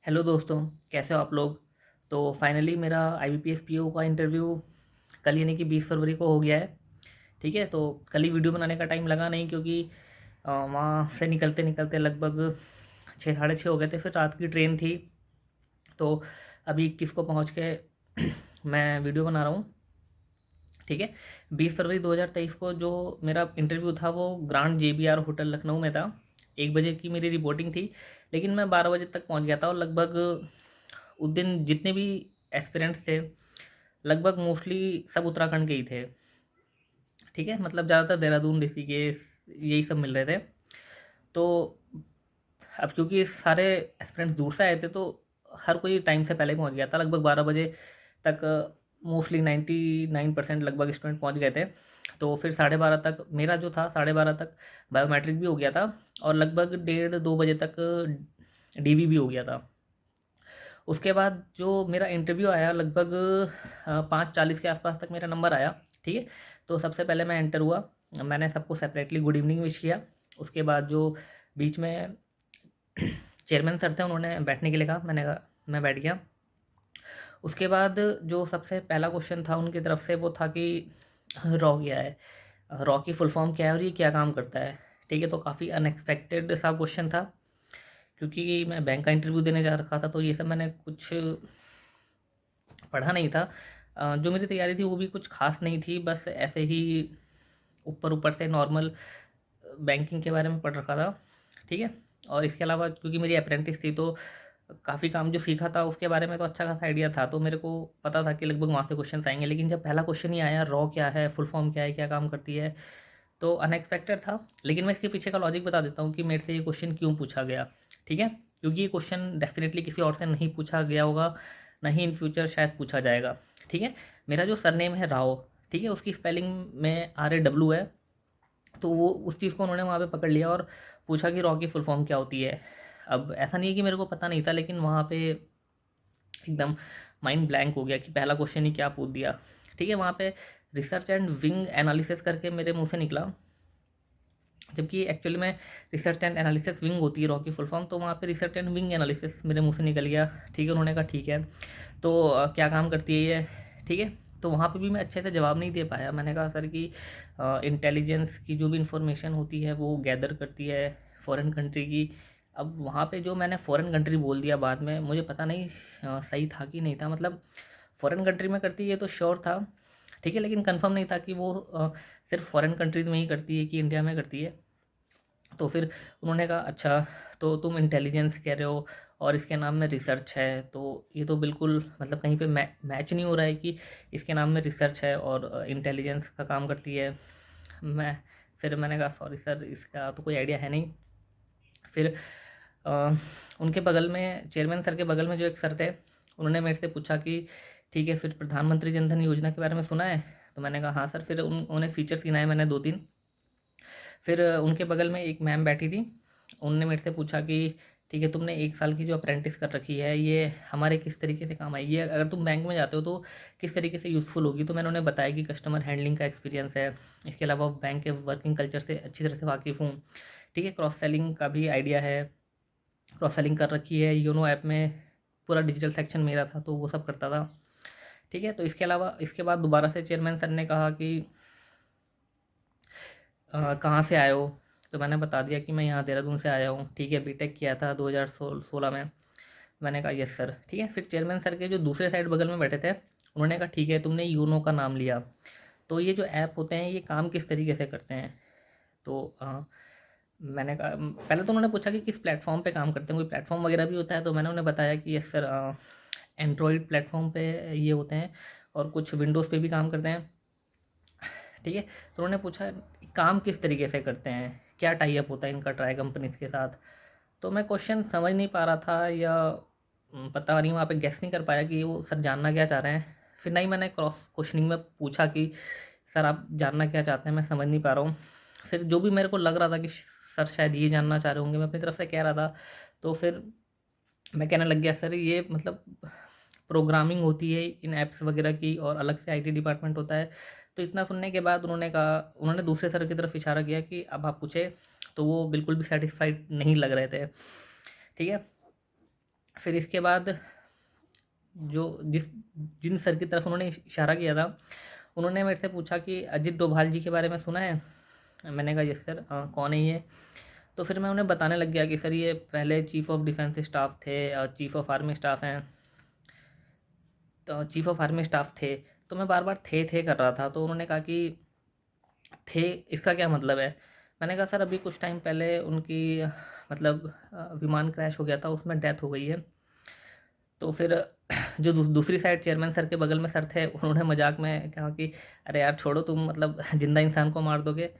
Hello दोस्तों, कैसे हो आप लोग। तो फाइनली मेरा आईबीपीएस पीओ का इंटरव्यू कल यानी कि 20 फरवरी को हो गया है। ठीक है, तो कल ही वीडियो बनाने का टाइम लगा नहीं क्योंकि वहाँ से निकलते निकलते लगभग 6 साढ़े 6 हो गए थे। फिर रात की ट्रेन थी, तो अभी 21 को पहुँच के मैं वीडियो बना रहा हूँ। ठीक है, 20 फरवरी 2023 को जो मेरा इंटरव्यू था वो ग्रांड जेबीआर होटल लखनऊ में था। 1 बजे की मेरी रिपोर्टिंग थी, लेकिन मैं 12 बजे तक पहुंच गया था। और लगभग उस दिन जितने भी एस्पिरेंट्स थे, लगभग मोस्टली सब उत्तराखंड के ही थे। ठीक है, मतलब ज़्यादातर देहरादून, ऋषिकेश, यही सब मिल रहे थे। तो अब क्योंकि सारे एस्पिरेंट्स दूर से आए थे, तो हर कोई टाइम से पहले पहुंच गया था। लगभग 12 बजे तक मोस्टली 99% लगभग स्टूडेंट पहुंच गए थे। तो फिर 12:30 तक मेरा जो था, 12:30 तक बायोमेट्रिक भी हो गया था। और लगभग 1:30 2 बजे तक डीवी भी हो गया था। उसके बाद जो मेरा इंटरव्यू आया, लगभग 5:40 के आसपास तक मेरा नंबर आया। ठीक है, तो सबसे पहले मैं एंटर हुआ। मैंने सबको सेपरेटली गुड इवनिंग विश किया। उसके बाद जो बीच में चेयरमैन सर थे, उन्होंने बैठने के लिए कहा। मैंने कहा, मैं बैठ गया। उसके बाद जो सबसे पहला क्वेश्चन था उनकी तरफ से, वो था कि रॉ क्या है, रॉ की फुल फॉर्म क्या है और ये क्या काम करता है। ठीक है, तो काफ़ी अनएक्सपेक्टेड सा क्वेश्चन था, क्योंकि मैं बैंक का इंटरव्यू देने जा रखा था, तो ये सब मैंने कुछ पढ़ा नहीं था। जो मेरी तैयारी थी वो भी कुछ खास नहीं थी, बस ऐसे ही ऊपर ऊपर से नॉर्मल बैंकिंग के बारे में पढ़ रखा था। ठीक है, और इसके अलावा क्योंकि मेरी अप्रेंटिस थी, तो काफ़ी काम जो सीखा था उसके बारे में तो अच्छा खासा आइडिया था, तो मेरे को पता था कि लगभग वहाँ से क्वेश्चन आएंगे। लेकिन जब पहला क्वेश्चन ही आया, रॉ क्या है, फुल फॉर्म क्या है, क्या काम करती है, तो अनएक्सपेक्टेड था। लेकिन मैं इसके पीछे का लॉजिक बता देता हूँ कि मेरे से ये क्वेश्चन क्यों पूछा गया। ठीक है, क्योंकि ये क्वेश्चन डेफिनेटली किसी और से नहीं पूछा गया होगा, ना ही इन फ्यूचर शायद पूछा जाएगा। ठीक है, मेरा जो सरनेम है राव, ठीक है, उसकी स्पेलिंग में RAW है। तो वो उस चीज़ को उन्होंने वहाँ पे पकड़ लिया और पूछा कि रॉ की फुल फॉर्म क्या होती है। अब ऐसा नहीं है कि मेरे को पता नहीं था, लेकिन वहाँ पे एकदम माइंड ब्लैंक हो गया कि पहला क्वेश्चन ही क्या पूछ दिया। ठीक है, वहाँ पे रिसर्च एंड विंग एनालिसिस करके मेरे मुंह से निकला, जबकि एक्चुअली में रिसर्च एंड एनालिसिस विंग होती है रॉ की फुल फॉर्म। तो वहाँ पे रिसर्च एंड विंग एनालिसिस मेरे मुंह से निकल गया। ठीक है, उन्होंने कहा ठीक है, तो क्या काम करती है ये। ठीक है, तो वहाँ पे भी मैं अच्छे से जवाब नहीं दे पाया। मैंने कहा सर कि इंटेलिजेंस की जो भी इंफॉर्मेशन होती है वो गैदर करती है फॉरेन कंट्री की। अब वहाँ पे जो मैंने फॉरेन कंट्री बोल दिया बाद में, मुझे पता नहीं सही था कि नहीं था। मतलब फॉरेन कंट्री में करती है तो श्योर था। ठीक है, लेकिन कंफर्म नहीं था कि वो सिर्फ फॉरेन कंट्रीज में ही करती है कि इंडिया में करती है। तो फिर उन्होंने कहा अच्छा, तो तुम इंटेलिजेंस कह रहे हो और इसके नाम में रिसर्च है, तो ये तो बिल्कुल मतलब कहीं पे मैच नहीं हो रहा है कि इसके नाम में रिसर्च है और इंटेलिजेंस का काम करती है। मैं फिर मैंने कहा सॉरी सर, इसका तो कोई आइडिया है नहीं। फिर अ, उनके बगल में, चेयरमैन सर के बगल में जो एक सर थे, उन्होंने मेरे से पूछा कि ठीक है, फिर प्रधानमंत्री जनधन योजना के बारे में सुना है। तो मैंने कहा हाँ सर। फिर उन्होंने फीचर्स गिनाए मैंने 2 3। फिर उनके बगल में एक मैम बैठी थी, उनने मेरे से पूछा कि ठीक है, तुमने 1 साल की जो अप्रेंटिस कर रखी है, ये हमारे किस तरीके से काम आएगी, अगर तुम बैंक में जाते हो तो किस तरीके से यूज़फुल होगी। तो मैंने उन्हें बताया कि कस्टमर हैंडलिंग का एक्सपीरियंस है, इसके अलावा बैंक के वर्किंग कल्चर से अच्छी तरह से वाकिफ़ हूँ। ठीक है, क्रॉस सेलिंग का भी आइडिया है, क्रॉस सेलिंग कर रखी है योनो ऐप में। पूरा डिजिटल सेक्शन मेरा था, तो वो सब करता था। ठीक है, तो इसके अलावा इसके बाद दोबारा से चेयरमैन सर ने कहा कि कहाँ से आए हो। तो मैंने बता दिया कि मैं यहाँ देहरादून से आया हूँ। ठीक है, बीटेक किया था 2016 में। मैंने कहा यस सर। ठीक है, फिर चेयरमैन सर के जो दूसरे साइड बगल में बैठे थे, उन्होंने कहा ठीक है, तुमने यूनो का नाम लिया, तो ये जो ऐप होते हैं ये काम किस तरीके से करते हैं। तो मैंने कहा, पहले तो उन्होंने पूछा कि किस प्लेटफॉर्म पे काम करते हैं, कोई प्लेटफॉर्म वगैरह भी होता है। तो मैंने उन्हें बताया कि यस सर, एंड्रॉयड प्लेटफॉर्म पे ये होते हैं और कुछ विंडोज़ पे भी काम करते हैं। ठीक है, तो उन्होंने पूछा काम किस तरीके से करते हैं, क्या टाई अप होता है इनका ट्राई कंपनीज के साथ। तो मैं क्वेश्चन समझ नहीं पा रहा था, या पता नहीं, वहाँ पे गेस नहीं कर पाया कि वो सर जानना क्या चाह रहे हैं। फिर नहीं, मैंने क्रॉस क्वेश्चनिंग में पूछा कि सर आप जानना क्या चाहते हैं, मैं समझ नहीं पा रहा हूँ। फिर जो भी मेरे को लग रहा था कि सर शायद ये जानना चाह रहे होंगे, मैं अपनी तरफ से कह रहा था। तो फिर मैं कहने लग गया सर, ये मतलब प्रोग्रामिंग होती है इन ऐप्स वगैरह की, और अलग से आईटी डिपार्टमेंट होता है। तो इतना सुनने के बाद उन्होंने कहा, उन्होंने दूसरे सर की तरफ इशारा किया कि अब आप पूछे। तो वो बिल्कुल भी सेटिस्फाइड नहीं लग रहे थे। ठीक है, फिर इसके बाद जो जिन सर की तरफ उन्होंने इशारा किया था, उन्होंने मेरे से पूछा कि अजित डोभाल जी के बारे में सुना है? मैंने कहा यस सर, कौन है ये? तो फिर मैं उन्हें बताने लग गया कि सर ये पहले चीफ़ ऑफ डिफेंस स्टाफ थे, चीफ़ ऑफ आर्मी स्टाफ हैं, तो चीफ़ ऑफ आर्मी स्टाफ थे। तो मैं बार बार थे कर रहा था। तो उन्होंने कहा कि थे इसका क्या मतलब है? मैंने कहा सर अभी कुछ टाइम पहले उनकी मतलब विमान क्रैश हो गया था, उसमें डेथ हो गई है। तो फिर जो दूसरी साइड चेयरमैन सर के बगल में सर थे, उन्होंने मजाक में कहा कि अरे यार छोड़ो, तुम मतलब जिंदा इंसान को मार दोगे।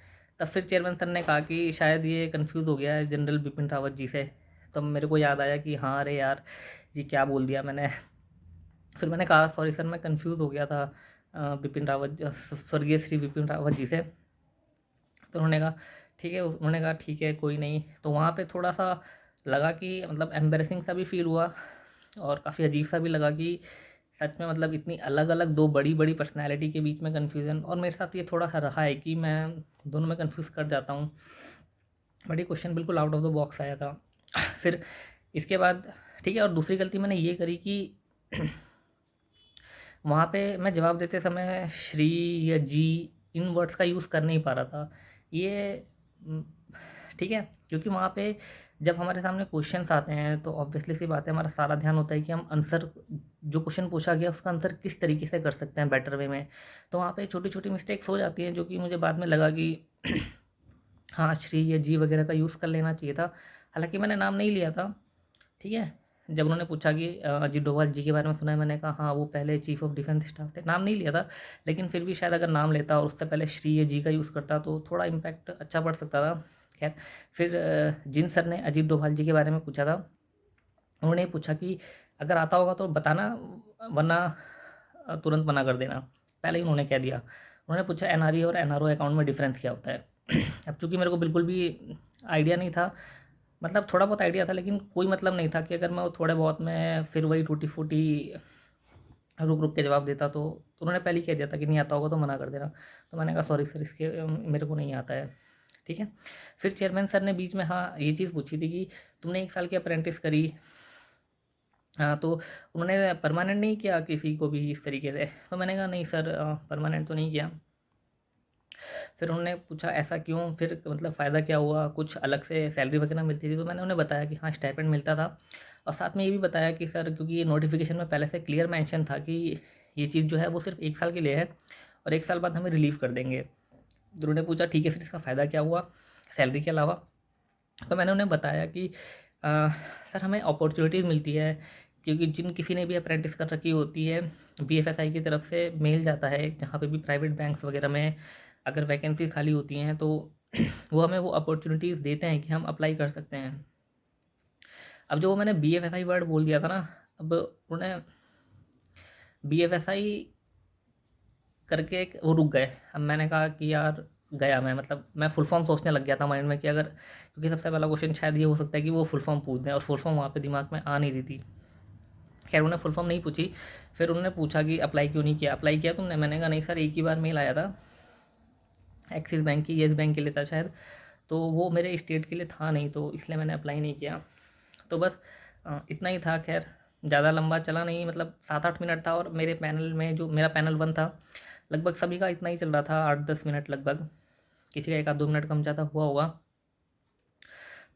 तब फिर चेयरमैन सर ने कहा कि शायद ये कंफ्यूज हो गया है जनरल बिपिन रावत जी से। तब मेरे को याद आया कि हाँ अरे यार जी क्या बोल दिया मैंने। फिर मैंने कहा सॉरी सर, मैं कंफ्यूज हो गया था बिपिन रावत, स्वर्गीय श्री बिपिन रावत जी से। तो उन्होंने कहा ठीक है, उन्होंने कहा ठीक है कोई नहीं। तो वहाँ पे थोड़ा सा लगा कि मतलब एम्बेरसिंग सा भी फील हुआ और काफ़ी अजीब सा भी लगा कि सच में मतलब इतनी अलग अलग दो बड़ी बड़ी पर्सनैलिटी के बीच में कन्फ्यूज़न। और मेरे साथ ये थोड़ा सा रहा है कि मैं दोनों में कन्फ्यूज़ कर जाता हूँ। बट ये क्वेश्चन बिल्कुल आउट ऑफ द बॉक्स आया था। फिर इसके बाद ठीक है, और दूसरी गलती मैंने ये करी कि वहाँ पे मैं जवाब देते समय श्री या जी इन वर्ड्स का यूज़ कर नहीं पा रहा था। ये उम, ठीक है, क्योंकि वहाँ पे जब हमारे सामने क्वेश्चंस आते हैं तो ऑब्वियसली सी बात है, हमारा सारा ध्यान होता है कि हम आंसर, जो क्वेश्चन पूछा गया उसका आंसर किस तरीके से कर सकते हैं बेटर वे में। तो वहाँ पे छोटी-छोटी मिस्टेक्स हो जाती हैं, जो कि मुझे बाद में लगा कि हाँ, श्री या जी वगैरह का यूज़ कर लेना चाहिए था। हालाँकि मैंने नाम नहीं लिया था, ठीक है। जब उन्होंने पूछा कि अजीत डोभाल जी के बारे में सुना है, मैंने कहा हाँ वो पहले चीफ़ ऑफ डिफेंस स्टाफ थे। नाम नहीं लिया था, लेकिन फिर भी शायद अगर नाम लेता और उससे पहले श्री या जी का यूज़ करता तो थोड़ा इम्पैक्ट अच्छा पड़ सकता था। खैर, फिर जिन सर ने अजीत डोभाल जी के बारे में पूछा था, उन्होंने ये पूछा कि अगर आता होगा तो बताना, वरना तुरंत मना कर देना। पहले ही उन्होंने कह दिया। उन्होंने पूछा एनआरई और एनआरओ अकाउंट में डिफरेंस क्या होता है? अब चूँकि मेरे को बिल्कुल भी आइडिया नहीं था, मतलब थोड़ा बहुत आइडिया था, लेकिन कोई मतलब नहीं था कि अगर मैं वो थोड़े बहुत में फिर वही टूटी-फूटी रुक-रुक के जवाब देता, तो उन्होंने पहले ही कह दिया था कि नहीं आता होगा तो मना कर देना। तो मैंने कहा सॉरी सर, इसके मेरे को नहीं आता है, ठीक है। फिर चेयरमैन सर ने बीच में हाँ, ये चीज़ पूछी थी कि तुमने 1 साल की अप्रेंटिस करी, हाँ, तो उन्होंने परमानेंट नहीं किया किसी को भी इस तरीके से? तो मैंने कहा नहीं सर, परमानेंट तो नहीं किया। फिर उन्होंने पूछा ऐसा क्यों? फिर मतलब फ़ायदा क्या हुआ? कुछ अलग से सैलरी वगैरह मिलती थी? तो मैंने उन्हें बताया कि हाँ, स्टाइपेंड मिलता था। और साथ में ये भी बताया कि सर, क्योंकि ये नोटिफ़िकेशन में पहले से क्लियर मेंशन था कि ये चीज़ जो है वो सिर्फ़ 1 साल के लिए है और 1 साल बाद हमें रिलीव कर देंगे। तो उन्होंने पूछा ठीक है, फिर इसका फ़ायदा क्या हुआ सैलरी के अलावा? तो मैंने उन्हें बताया कि सर हमें अपॉर्चुनिटीज़ मिलती है, क्योंकि जिन किसी ने भी अप्रेंटिस कर रखी होती है, बीएफएसआई की तरफ से मेल जाता है जहाँ पे भी प्राइवेट बैंक्स वगैरह में अगर वैकेंसी खाली होती हैं, तो वो हमें वो अपॉर्चुनिटीज़ देते हैं कि हम अप्लाई कर सकते हैं। अब जो मैंने बीएफएसआई वर्ड बोल दिया था ना, अब उन्हें बीएफएसआई करके वो रुक गए। अब मैंने कहा कि यार गया मैं, मतलब मैं फुल फॉर्म सोचने लग गया था माइंड में कि अगर, क्योंकि सबसे पहला क्वेश्चन शायद ये हो सकता है कि वो फुल फॉर्म पूछ दें, और फुल फॉर्म वहाँ पे दिमाग में आ नहीं रही थी। खैर उन्होंने फुल फॉर्म नहीं पूछी। फिर उन्होंने पूछा कि अप्लाई क्यों नहीं किया, अप्लाई किया तुमने? मैंने कहा नहीं सर, एक ही बार मेल आया था, एक्सिस बैंक की, येस बैंक के लिए था शायद, तो वो मेरे स्टेट के लिए था नहीं, तो इसलिए मैंने अप्लाई नहीं किया। तो बस इतना ही था। खैर ज़्यादा लंबा चला नहीं, मतलब 7-8 मिनट था, और मेरे पैनल में जो मेरा पैनल 1 था, लगभग सभी का इतना ही चल रहा था, 8-10 मिनट लगभग, किसी का 1 आध 2 मिनट कम ज़्यादा हुआ होगा।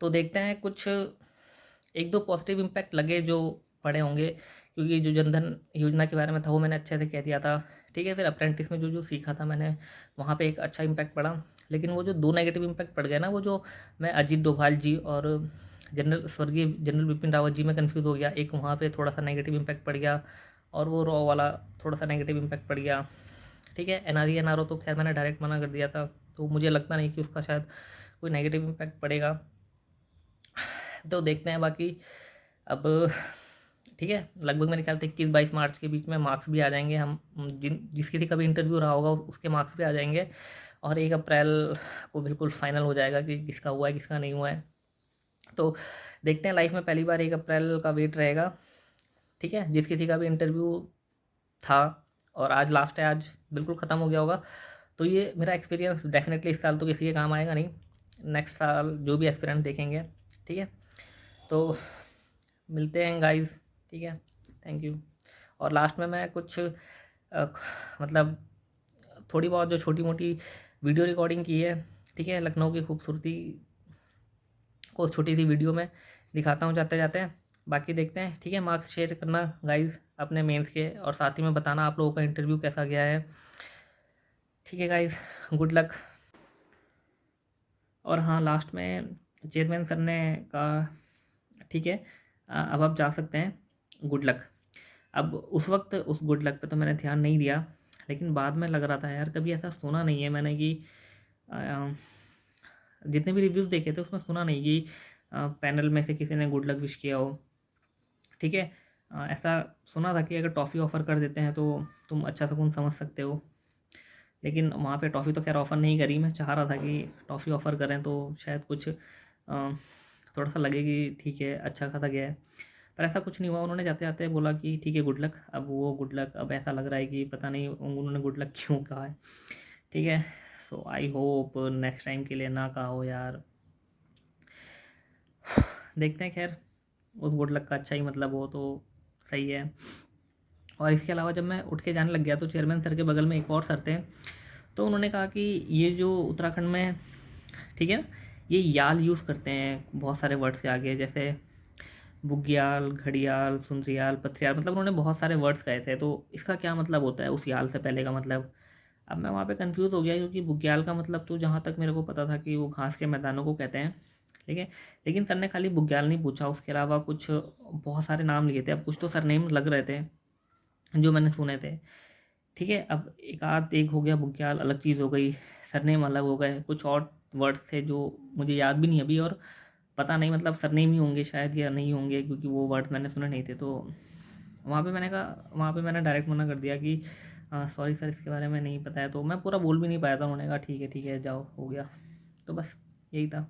तो देखते हैं, कुछ 1-2 पॉजिटिव इम्पैक्ट लगे जो पड़े होंगे, क्योंकि जो जनधन योजना के बारे में था वो मैंने अच्छे से कह दिया था, ठीक है। फिर अप्रेंटिस में जो जो सीखा था मैंने, वहाँ पे एक अच्छा इम्पैक्ट पड़ा। लेकिन वो जो 2 नेगेटिव इम्पैक्ट पड़ गए ना, वो जो मैं अजीत डोभाल जी और स्वर्गीय जनरल बिपिन रावत जी में कन्फ्यूज़ हो गया, एक वहाँ पे थोड़ा सा नेगेटिव इम्पैक्ट पड़ गया, और वो रॉ वाला थोड़ा सा नेगेटिव इम्पैक्ट पड़ गया, ठीक है। एनआरई एनआरओ तो खैर मैंने डायरेक्ट मना कर दिया था, तो मुझे लगता नहीं कि उसका शायद कोई नेगेटिव इम्पैक्ट पड़ेगा। तो देखते हैं बाकी। अब ठीक है, लगभग मेरे ख्याल से 21-22 मार्च के बीच में मार्क्स भी आ जाएंगे। हम जिस किसी का भी इंटरव्यू रहा होगा उसके मार्क्स भी आ जाएंगे, और 1 अप्रैल को बिल्कुल फाइनल हो जाएगा कि किसका हुआ है किसका नहीं हुआ है। तो देखते हैं, लाइफ में पहली बार 1 अप्रैल का वेट रहेगा, ठीक है। जिस किसी का भी इंटरव्यू था और आज लास्ट है, आज बिल्कुल ख़त्म हो गया होगा, तो ये मेरा एक्सपीरियंस डेफिनेटली इस साल तो किसी के काम आएगा नहीं, नेक्स्ट साल जो भी एस्पिरेंट देखेंगे, ठीक है। तो मिलते हैं गाइस। ठीक है, थैंक यू। और लास्ट में मैं कुछ मतलब थोड़ी बहुत जो छोटी मोटी वीडियो रिकॉर्डिंग की है, ठीक है, लखनऊ की खूबसूरती को छोटी सी वीडियो में दिखाता हूँ जाते जाते हैं। बाकी देखते हैं, ठीक है। मार्क्स शेयर करना गाइज अपने मेंस के, और साथ ही में बताना आप लोगों का इंटरव्यू कैसा गया है। ठीक है गाइज, गुड लक। और हाँ, लास्ट में चेयरमैन सर ने कहा ठीक है, अब आप जा सकते हैं, गुड लक। अब उस वक्त उस गुड लक पे तो मैंने ध्यान नहीं दिया, लेकिन बाद में लग रहा था यार कभी ऐसा सुना नहीं है मैंने कि अ, जितने भी रिव्यूज़ देखे थे उसमें सुना नहीं कि पैनल में से किसी ने गुड लक विश किया हो। ठीक है, ऐसा सुना था कि अगर टॉफ़ी ऑफ़र कर देते हैं तो तुम अच्छा सुकून समझ सकते हो, लेकिन वहाँ पे टॉफ़ी तो खैर ऑफ़र नहीं करी। मैं चाह रहा था कि टॉफ़ी ऑफ़र करें तो शायद कुछ थोड़ा सा लगे कि ठीक है अच्छा खासा गया है, पर ऐसा कुछ नहीं हुआ। उन्होंने जाते जाते बोला कि ठीक है गुड लक। अब वो गुड लक अब ऐसा लग रहा है कि पता नहीं उन्होंने गुड लक क्यों कहा है। ठीक है, सो आई होप नेक्स्ट टाइम के लिए ना कहा हो यार। देखते हैं, खैर उस गुड लक का अच्छा ही मतलब हो तो सही है। और इसके अलावा जब मैं उठ के जाने लग गया तो चेयरमैन सर के बगल में एक और सर थे, तो उन्होंने कहा कि ये जो उत्तराखंड में, ठीक है ना, ये याल यूज़ करते हैं बहुत सारे वर्ड्स के आगे, जैसे बुग्याल, घड़ियाल, सुंदरियाल, पथरियाल, मतलब उन्होंने बहुत सारे वर्ड्स कहे थे। तो इसका क्या मतलब होता है उस याल से पहले का मतलब? अब मैं वहाँ पे कंफ्यूज हो गया, क्योंकि बुग्याल का मतलब तो जहाँ तक मेरे को पता था कि वो घास के मैदानों को कहते हैं, ठीक है। लेकिन सर ने खाली बुग्याल नहीं पूछा, उसके अलावा कुछ बहुत सारे नाम लिए थे। अब कुछ तो सरनेम लग रहे थे जो मैंने सुने थे, ठीक है। अब एक हो गया बुग्याल, अलग चीज़ हो गई, सरनेम अलग हो गए, कुछ और वर्ड्स थे जो मुझे याद भी नहीं अभी, और पता नहीं मतलब सरनेम ही होंगे शायद या नहीं होंगे, क्योंकि वो वर्ड्स मैंने सुने नहीं थे। तो वहाँ पे मैंने डायरेक्ट मना कर दिया कि सॉरी सर, इसके बारे में नहीं पता है। तो मैं पूरा बोल भी नहीं पाया था। उन्होंने कहा ठीक है जाओ, हो गया। तो बस यही था।